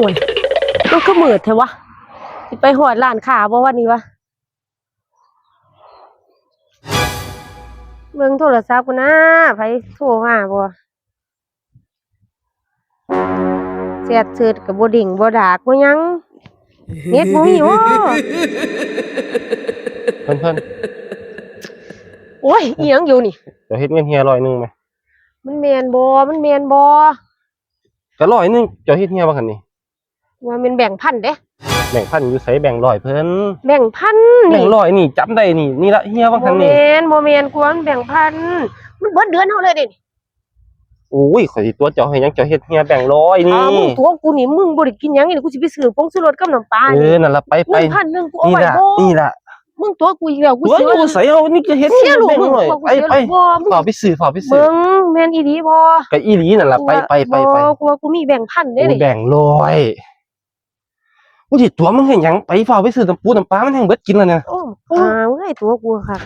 อ้ยมันก็มืดแท้วะสิไปหอดร้านค้าบ่วันนี้วะเบิ่งโทรศัพท์กูนะไผโทรมาบ่แชทเสิร์ชก็บ่ดิ่งบ่ดากบ่หยังเน็ตบ่มีโอ้ เพิ่น โอ้ยอีหยังอยู่นี่ เดี๋ยวเฮ็ดเงินเฮีย100ไหมมันแม่นบ่มันแม่นบ่ ก็100เจ้าเฮ็ดเฮียบ่คั่นนี่ว่ามันแบ่งพันเด้ แบ่งพันอยู่ไสแบ่ง100เพิ่นแบ่งพัน แบ่ นี่ ง100นี่จำได้นี่ละเฮียบ่ บ่ คั่นนี่ แม่นบ่แม่นกวนแบ่งพันมันเบิดเดือนเฮาเลยเด้นี่ โอ้ยข่อยสิตัวเจ้าให้หยังเจ้าเฮ็ดเฮียแบ่ง100นี่ มึงตัวกูนี่มึงบ่ได้กินหยังนี่กูสิไปซื้อผงชูรสกับน้ำปลา นั่นล่ะไป เงินพันหนึงกูเอา นี่ ไว้ ล่ะ บ่ นี่ล่ะ มึงตัวกูอีกแล้วกู ตัว เสีย อยู่ไสเอานี่จะเฮ็ด เสียลูก แบ่ง มึง 100 กูเสีย ไป ลูกบ่มึง ฝ่าไปซื้อ เบิ่งแม่นอีหลีบ่ ก็อีหลีนั่นล่ะไป บ่กูว่ากูมีแบ่งพันเด้ โอ้ นี่ แบ่ง100กูสิตัวมึงเฮ็ดหยังไปฝ่าไปซื้อน้ำปูน้ำปลามันแห้งเบิดกินแล้วเนี่ย โอ้มึงให้ตัวกูค่ะ